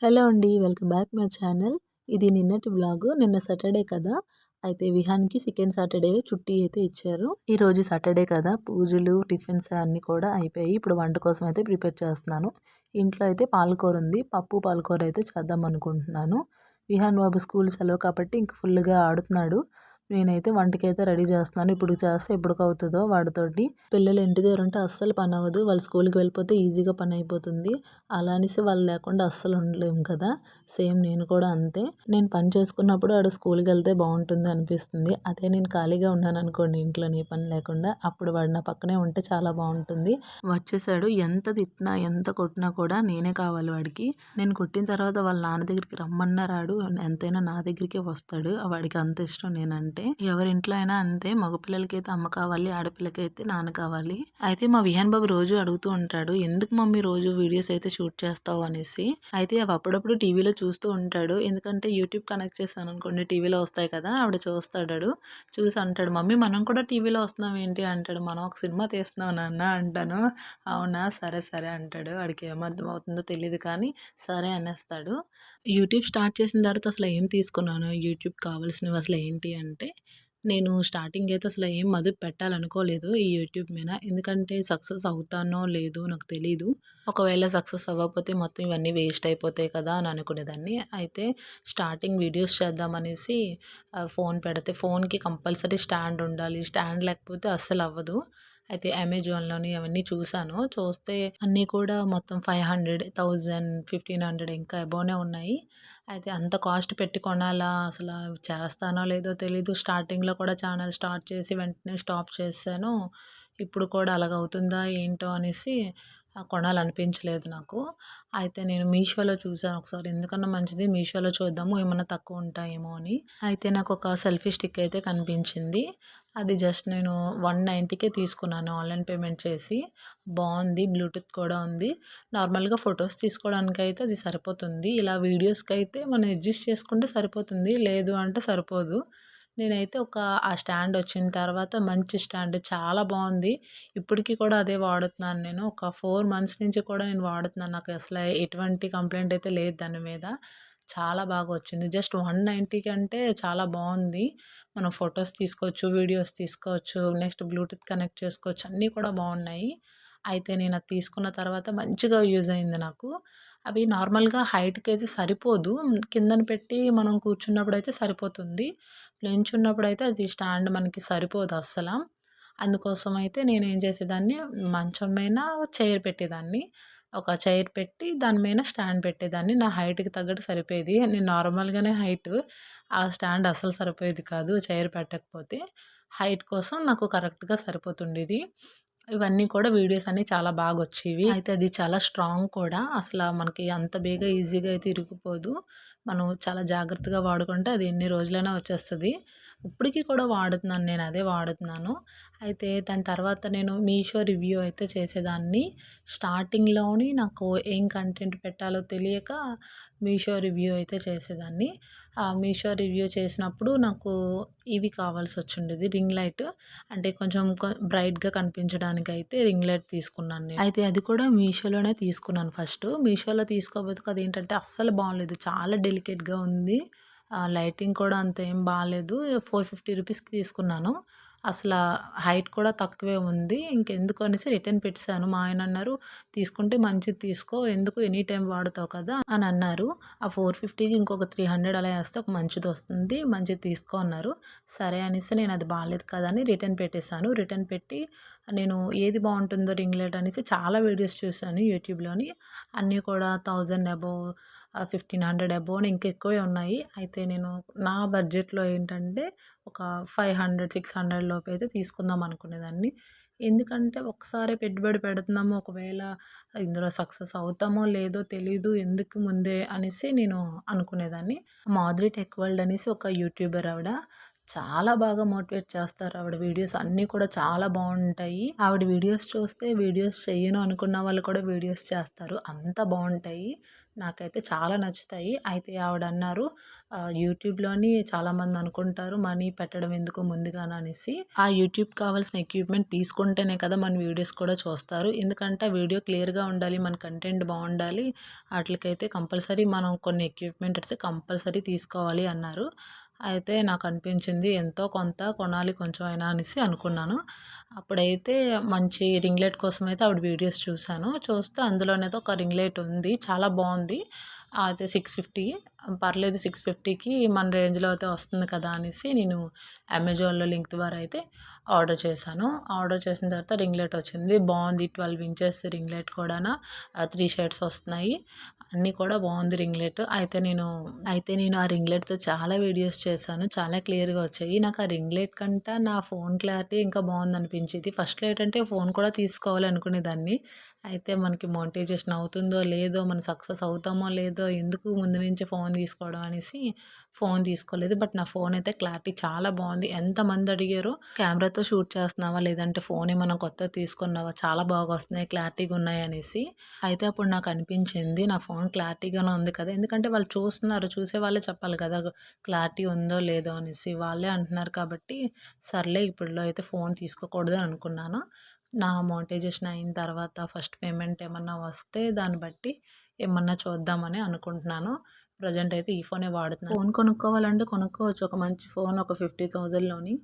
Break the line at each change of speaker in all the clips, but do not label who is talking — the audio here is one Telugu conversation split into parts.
హలో అండి. Welcome back my channel. ఇది నిన్నటి వ్లాగు. నిన్న సాటర్డే కదా! అయితే విహాన్‌కి సెకండ్ సాటర్డే చుట్టి అయితే ఇచ్చారు. ఈరోజు సాటర్డే కదా! పూజలు, టిఫిన్స్ అన్నీ కూడా అయిపోయాయి. ఇప్పుడు వంట కోసం అయితే ప్రిపేర్ చేస్తున్నాను. ఇంట్లో అయితే పాలకూర ఉంది. పప్పు, పాలకూర అయితే చేద్దాం అనుకుంటున్నాను. విహాన్ బాబు స్కూల్ సెలవు కాబట్టి ఇంక ఫుల్‌గా ఆడుతున్నాడు. నేనైతే వంటకైతే రెడీ చేస్తున్నాను. ఇప్పుడు చేస్తే ఎప్పటికవుతుందో వాడితోటి. పిల్లలు ఇంటి దగ్గర ఉంటే అస్సలు పని అవ్వదు. వాళ్ళు స్కూల్‌కి వెళ్ళిపోతే ఈజీగా పని అయిపోతుంది. అలా అనేసి వాళ్ళు లేకుండా అస్సలు ఉండలేము కదా! సేమ్ నేను కూడా అంతే. నేను పని చేసుకున్నప్పుడు వాడు స్కూల్‌కి వెళ్తే బాగుంటుంది అనిపిస్తుంది. అదే నేను ఖాళీగా ఉన్నాననుకోండి ఇంట్లోని ఏ పని లేకుండా, అప్పుడు వాడు నా పక్కనే ఉంటే చాలా బాగుంటుంది. వచ్చేసాడు. ఎంత తిట్టినా, ఎంత కొట్టినా కూడా నేనే కావాలి వాడికి. నేను కొట్టిన తర్వాత వాళ్ళ నాన్న దగ్గరికి రమ్మన్నా రాడు. ఎంతైనా నా దగ్గరికే వస్తాడు. వాడికి అంత ఇష్టం నేనంటే. ఎవరింట్లో అయినా అంతే. మగపిల్లలకైతే అమ్మ కావాలి, ఆడపిల్లకైతే నాన్న కావాలి. అయితే మా విహాన్ బాబు రోజు అడుగుతూ ఉంటాడు, ఎందుకు మమ్మీ రోజు వీడియోస్ అయితే షూట్ చేస్తావు అనేసి. అయితే అవి అప్పుడప్పుడు టీవీలో చూస్తూ ఉంటాడు. ఎందుకంటే యూట్యూబ్ కనెక్ట్ చేశాను అనుకోండి, టీవీలో వస్తాయి కదా, ఆవిడ చూస్తాడు. చూసి అంటాడు, మమ్మీ మనం కూడా టీవీలో వస్తున్నాం ఏంటి అంటాడు. మనం ఒక సినిమా తీస్తున్నాం నాన్న అంటాను. అవునా, సరే సరే అంటాడు. వాడికి ఏమర్థం అవుతుందో తెలియదు కానీ సరే అనేస్తాడు. యూట్యూబ్ స్టార్ట్ చేసిన తర్వాత అసలు ఏం తీసుకున్నాను యూట్యూబ్ కావాల్సినవి అసలు ఏంటి అంటే, నేను స్టార్టింగ్ అయితే అసలు ఏం మదుపు పెట్టాలనుకోలేదు ఈ యూట్యూబ్ మీద. ఎందుకంటే సక్సెస్ అవుతానో లేదో నాకు తెలీదు. ఒకవేళ సక్సెస్ అవ్వకపోతే మొత్తం ఇవన్నీ వేస్ట్ అయిపోతాయి కదా అని అనుకునేదాన్ని. అయితే స్టార్టింగ్ వీడియోస్ చేద్దామనేసి ఫోన్ పెడితే ఫోన్‌కి కంపల్సరీ స్టాండ్ ఉండాలి. స్టాండ్ లేకపోతే అస్సలు అవ్వదు. అయితే అమెజాన్‌లోని అవన్నీ చూసాను. చూస్తే అన్నీ కూడా మొత్తం 500, 1000, 1500 ఇంకా అబోనే ఉన్నాయి. అయితే అంత కాస్ట్ పెట్టి కొనాలా? అసలు చేస్తానో లేదో తెలీదు. స్టార్టింగ్‌లో కూడా ఛానల్ స్టార్ట్ చేసి వెంటనే స్టాప్ చేశాను. ఇప్పుడు కూడా అలాగవుతుందా ఏంటో అనేసి కొనాలనిపించలేదు నాకు. అయితే నేను మీషోలో చూసాను ఒకసారి. ఎందుకన్నా మంచిది మీషోలో చూద్దాము ఏమన్నా తక్కువ ఉంటాయేమో అని. అయితే నాకొక సెల్ఫీ స్టిక్ అయితే కనిపించింది. అది జస్ట్ నేను 190కే తీసుకున్నాను ఆన్‌లైన్ పేమెంట్ చేసి. బావుంది. బ్లూటూత్ కూడా ఉంది. నార్మల్‌గా ఫొటోస్ తీసుకోవడానికైతే అది సరిపోతుంది. ఇలా వీడియోస్‌కైతే మనం అడ్జస్ట్ చేసుకుంటే సరిపోతుంది. లేదు అంటే సరిపోదు. నేనైతే ఆ స్టాండ్ వచ్చిన తర్వాత మంచి స్టాండ్ చాలా బావుంది. ఇప్పటికి కూడా అదే వాడుతున్నాను నేను. ఒక 4 మంత్స్ నుంచి కూడా నేను వాడుతున్నాను. నాకు అసలు ఎటువంటి కంప్లెయింట్ అయితే లేదు దాని మీద. చాలా బాగా వచ్చింది. జస్ట్ 190 కంటే చాలా బావుంది. మనం ఫోటోస్ తీసుకోవచ్చు, వీడియోస్ తీసుకోవచ్చు, నెక్స్ట్ బ్లూటూత్ కనెక్ట్ చేసుకోవచ్చు. అన్నీ కూడా బావున్నాయి. అయితే నేను అది తీసుకున్న తర్వాత మంచిగా యూజ్ అయింది నాకు. అవి నార్మల్‌గా హైట్‌కైతే సరిపోదు. కిందన పెట్టి మనం కూర్చున్నప్పుడైతే సరిపోతుంది. నించున్నప్పుడైతే అది స్టాండ్ మనకి సరిపోదు అస్సల. అందుకోసం అయితే నేనేం చేసేదాన్ని, మంచం మీద చైర్ పెట్టేదాన్ని. ఒక చైర్ పెట్టి దాని మీద స్టాండ్ పెట్టేదాన్ని. నా హైట్‌కి తగ్గట్టు సరిపోయేది. నేను నార్మల్‌గానే హైటు. ఆ స్టాండ్ అస్సలు సరిపోయేది కాదు చైర్ పెట్టకపోతే. హైట్ కోసం నాకు కరెక్ట్‌గా సరిపోతుండేది. ఇవన్నీ కూడా వీడియోస్ అన్నీ చాలా బాగొచ్చేవి. అయితే అది చాలా స్ట్రాంగ్ కూడా. అసల మనకి అంత బేగా ఈజీగా అయితే ఇరిగిపోదు. మనం చాలా జాగ్రత్తగా వాడుకుంటే అది ఎన్ని రోజులైనా వచ్చేస్తది. ఇప్పటికి కూడా వాడుతున్నాను నేను. అదే వాడుతున్నాను. అయితే దాని తర్వాత నేను మీషో రివ్యూ అయితే చేసేదాన్ని. స్టార్టింగ్‌లోని నాకు ఏం కంటెంట్ పెట్టాలో తెలియక మీషో రివ్యూ అయితే చేసేదాన్ని. ఆ మీషో రివ్యూ చేసినప్పుడు నాకు ఇవి కావాల్సొచ్చుండేది, రింగ్ లైట్. అంటే కొంచెం బ్రైట్‌గా కనిపించడానికైతే రింగ్ లైట్ తీసుకున్నాను నేను. అయితే అది కూడా మీషోలోనే తీసుకున్నాను ఫస్టు. మీషోలో తీసుకోబోతుకు అదేంటంటే అస్సలు బాలేదు. చాలా డెలికేట్‌గా ఉంది. లైటింగ్ కూడా అంత ఏం బాలేదు. 450 రూపీస్‌కి తీసుకున్నాను. అసల హైట్ కూడా తక్కువే ఉంది. ఇంకెందుకు అనేసి రిటర్న్ పెట్టేసాను. మా ఆయన అన్నారు, "తీసుకుంటే మంచిది తీసుకో. ఎందుకు ఎనీ టైమ్ వాడుతావు కదా" అని అన్నారు. ఆ 450కి ఇంకొక 300 అలా ఏస్తే ఒక మంచిదొస్తుంది. మంచిది తీసుకో అన్నారు. సరే అనేసి నేను అది బాలేదు కదా అని రిటర్న్ పెట్టేసాను. రిటర్న్ పెట్టి నేను ఏది బావుంటుందో రింగ్ లైట్ అనేసి చాలా వీడియోస్ చూసాను యూట్యూబ్‌లోని. అన్నీ కూడా 1000 అబోవ్, 1500 అబోవ్‌ని ఇంకా ఎక్కువే ఉన్నాయి. అయితే నేను నా బడ్జెట్‌లో ఏంటంటే ఒక 500, 600 లోపైతే తీసుకుందాం అనుకునేదాన్ని. ఎందుకంటే ఒక్కసారే పెట్టుబడి పెడుతున్నాము. ఒకవేళ ఇందులో సక్సెస్ అవుతామో లేదో తెలీదు. ఎందుకు ముందే అనేసి నేను అనుకునేదాన్ని. మాధురి టెక్ వరల్డ్ అనేసి ఒక యూట్యూబర్ ఆవిడ. చాలా బాగా మోటివేట్ చేస్తారు. ఆవిడ వీడియోస్ అన్నీ కూడా చాలా బావుంటాయి. ఆవిడ వీడియోస్ చూస్తే వీడియోస్ చెయ్యను అనుకున్న వాళ్ళు కూడా వీడియోస్ చేస్తారు. అంత బావుంటాయి. నాకైతే చాలా నచ్చుతాయి. అయితే ఆవిడన్నారు యూట్యూబ్‌లోని చాలామంది అనుకుంటారు మనీ పెట్టడం ఎందుకు ముందుగానే అనేసి. ఆ యూట్యూబ్‌కి కావాల్సిన ఎక్విప్‌మెంట్ తీసుకుంటేనే కదా మన వీడియోస్ కూడా చూస్తారు. ఎందుకంటే ఆ వీడియో క్లియర్‌గా ఉండాలి. మన కంటెంట్ బావుండాలి. ఆటిలకైతే కంపల్సరీ మనం కొన్ని ఎక్విప్‌మెంట్ అయితే కంపల్సరీ తీసుకోవాలి అన్నారు. అయితే నాకనిపించింది ఎంతో కొంత కొనాలి కొంచెం అయినా అనేసి అనుకున్నాను. అప్పుడైతే మంచి రింగ్ లైట్ కోసమైతే ఆవిడ వీడియోస్ చూసాను. చూస్తే అందులోనైతే ఒక రింగ్ లైట్ ఉంది. చాలా బావుంది. అయితే 650 పర్లేదు 650కి మన రేంజ్‌లో అయితే వస్తుంది కదా అనేసి నేను అమెజాన్‌లో లింక్ ద్వారా అయితే ఆర్డర్ చేశాను. ఆర్డర్ చేసిన తర్వాత రింగ్ లైట్ వచ్చింది. బావుంది. 12 ఇంచెస్ రింగ్ లైట్ కూడాన 3 షేడ్స్ వస్తున్నాయి. అన్నీ కూడా బావుంది రింగ్ లైట్. అయితే నేను ఆ రింగ్ లైట్‌తో చాలా వీడియోస్ చేశాను. చాలా క్లియర్‌గా వచ్చాయి. నాకు ఆ రింగ్ లైట్ కంటే నా ఫోన్ క్లారిటీ ఇంకా బావుందనిపించేది. ఫస్ట్‌లో ఏంటంటే ఫోన్ కూడా తీసుకోవాలి అనుకునేదాన్ని. అయితే మనకి మోనిటైజేషన్ అవుతుందో లేదో, మనం సక్సెస్ అవుతామో లేదో, ఎందుకు ముందు నుంచే ఫోన్ తీసుకోవడం అనేసి ఫోన్ తీసుకోలేదు. బట్ నా ఫోన్ అయితే క్లారిటీ చాలా బావుంది. ఎంతమంది అడిగారో కెమెరాతో షూట్ చేస్తున్నావా? లేదంటే ఫోన్ ఏమన్నా కొత్తది తీసుకున్నావా? చాలా బాగా వస్తున్నాయి, క్లారిటీగా ఉన్నాయి అనేసి. అయితే అప్పుడు నాకు అనిపించింది నా ఫోన్ క్లారిటీగానే ఉంది కదా! ఎందుకంటే వాళ్ళు చూస్తున్నారు. చూసే వాళ్ళే చెప్పాలి కదా! క్లారిటీ ఉందో లేదో అనేసి. వాళ్ళే అంటున్నారు కాబట్టి సర్లే ఇప్పట్లో అయితే ఫోన్ తీసుకోకూడదు అని అనుకున్నాను. నా మోనిటైజేషన్ అయిన తర్వాత ఫస్ట్ పేమెంట్ ఏమన్నా వస్తే దాన్ని బట్టి ఏమన్నా చూద్దామని అనుకుంటున్నాను. ప్రెజెంట్ అయితే ఈ ఫోనే వాడుతున్నాను. ఫోన్ కొనుక్కోవాలంటే కొనుక్కోవచ్చు. ఒక మంచి ఫోన్ ఒక 50,000లోని.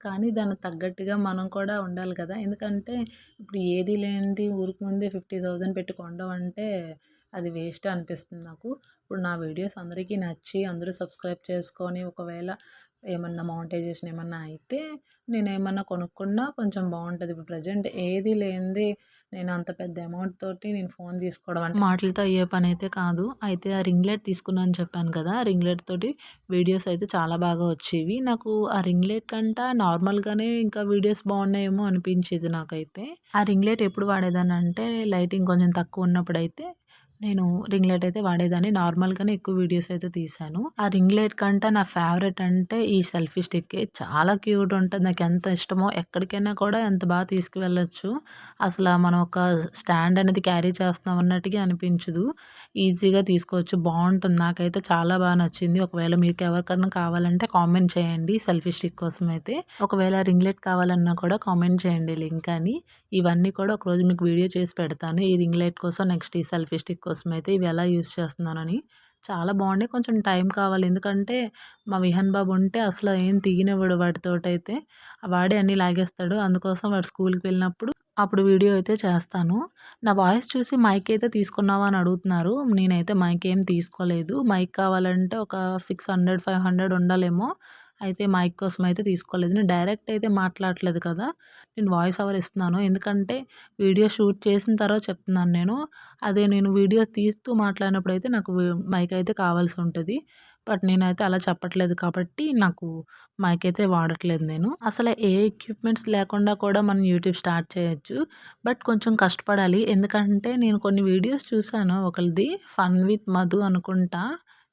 కానీ దానికి తగ్గట్టుగా మనం కూడా ఉండాలి కదా! ఎందుకంటే ఇప్పుడు ఏది లేనిది ఊరికి ముందే 50,000 పెట్టి కొనడం అంటే అది వేస్టే అనిపిస్తుంది నాకు. ఇప్పుడు నా వీడియోస్ అందరికీ నచ్చి అందరూ సబ్స్క్రైబ్ చేసుకొని ఒకవేళ ఏమన్నా మానిటైజేషన్ ఏమన్నా అయితే నేనేమన్నా కొనుక్కున్నా కొంచెం బావుంటది. ఇప్పుడు ప్రెజెంట్ ఏది లేనిది నేను అంత పెద్ద అమౌంట్ తోటి నేను ఫోన్ తీసుకోవడం అంటే మాటలతో అయ్యే పనైతే కాదు. అయితే ఆ రింగ్ లైట్ తీసుకున్నానని చెప్పాను కదా! ఆ రింగ్ లైట్ తోటి వీడియోస్ అయితే చాలా బాగా వచ్చేవి. నాకు ఆ రింగ్ లైట్ కంట నార్మల్‌గానే ఇంకా వీడియోస్ బాగున్నాయేమో అనిపించేది నాకైతే. ఆ రింగ్ లైట్ ఎప్పుడు వాడేదాన్నంటే లైటింగ్ కొంచెం తక్కువున్నప్పుడైతే నేను రింగ్ లైట్ అయితే వాడేదాన్ని. నార్మల్‌గానే ఎక్కువ వీడియోస్ అయితే తీశాను. ఆ రింగ్ లైట్ కంటే నా ఫేవరెట్ అంటే ఈ సెల్ఫీ స్టిక్కే. చాలా క్యూట్ ఉంటది. నాకెంత ఇష్టమో ఎక్కడికైనా కూడా ఎంత బాగా తీసుకువెళ్ళొచ్చు. అసల మనం ఒక స్టాండ్ అనేది క్యారీ చేస్తున్నాం అన్నట్టుగా అనిపించదు. ఈజీగా తీసుకోవచ్చు. బావుంటుంది. నాకైతే చాలా బాగా నచ్చింది. ఒకవేళ మీకు ఎవరికన్నా కావాలంటే కామెంట్ చేయండి సెల్ఫీ స్టిక్ కోసం అయితే. ఒకవేళ రింగ్ లైట్ కావాలన్నా కూడా కామెంట్ చేయండి లింక్ అని. ఇవన్నీ కూడా ఒకరోజు మీకు వీడియో చేసి పెడతాను. ఈ రింగ్ లైట్ కోసం, నెక్స్ట్ ఈ సెల్ఫీ స్టిక్ కోసం అయితే ఇవి ఎలా యూజ్ చేస్తున్నానని. చాలా బాగున్నాయి. కొంచెం టైం కావాలి. ఎందుకంటే మా విహాన్ బాబు ఉంటే అసలు ఏం తీయనివ్వడు వాడితోటైతే. వాడే అన్నీ లాగేస్తాడు. అందుకోసం వాడు స్కూల్‌కి వెళ్ళినప్పుడు అప్పుడు వీడియో అయితే చేస్తాను. నా వాయిస్ చూసి మైక్ అయితే తీసుకున్నావా అని అడుగుతున్నారు. నేనైతే మైక్ ఏం తీసుకోలేదు. మైక్ కావాలంటే ఒక 600, 500 ఉండాలేమో. అయితే మైక్ కోసం అయితే తీసుకోలేదు. నేను డైరెక్ట్ అయితే మాట్లాడట్లేదు కదా! నేను వాయిస్ ఓవర్ ఇస్తున్నాను. ఎందుకంటే వీడియో షూట్ చేసిన తర్వాత చెప్తున్నాను నేను. అదే నేను వీడియోస్ తీస్తూ మాట్లాడినప్పుడైతే నాకు మైక్ అయితే కావాల్సి ఉంటది. బట్ నేనైతే అలా చెప్పట్లేదు కాబట్టి నాకు మైక్ అయితే వాడట్లేదు నేను. అసలు ఏ ఎక్విప్‌మెంట్స్ లేకుండా కూడా మనం యూట్యూబ్ స్టార్ట్ చేయొచ్చు. బట్ కొంచెం కష్టపడాలి. ఎందుకంటే నేను కొన్ని వీడియోస్ చూసాను. ఒకళ్ళది ఫన్ విత్ మధు అనుకుంటా.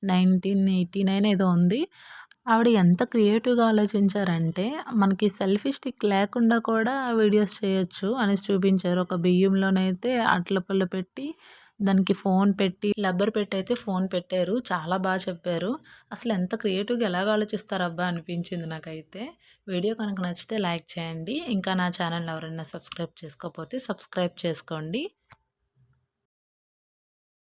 1989 ఏదో ఉంది. ఆవిడ ఎంత క్రియేటివ్‌గా ఆలోచించారంటే, మనకి సెల్ఫీ స్టిక్ లేకుండా కూడా వీడియోస్ చేయొచ్చు అనేసి చూపించారు. ఒక బియ్యంలోనైతే అట్ల పుల్ల పెట్టి, దానికి ఫోన్ పెట్టి, రబ్బర్ పెట్టయితే ఫోన్ పెట్టారు. చాలా చెప్పారు. అసలు ఎంత క్రియేటివ్‌గా ఎలాగ ఆలోచిస్తారబ్బా అనిపించింది నాకైతే. వీడియో కనుక నచ్చితే లైక్ చేయండి. ఇంకా నా ఛానల్‌ని ఎవరైనా సబ్స్క్రైబ్ చేసుకోకపోతే సబ్స్క్రైబ్ చేసుకోండి.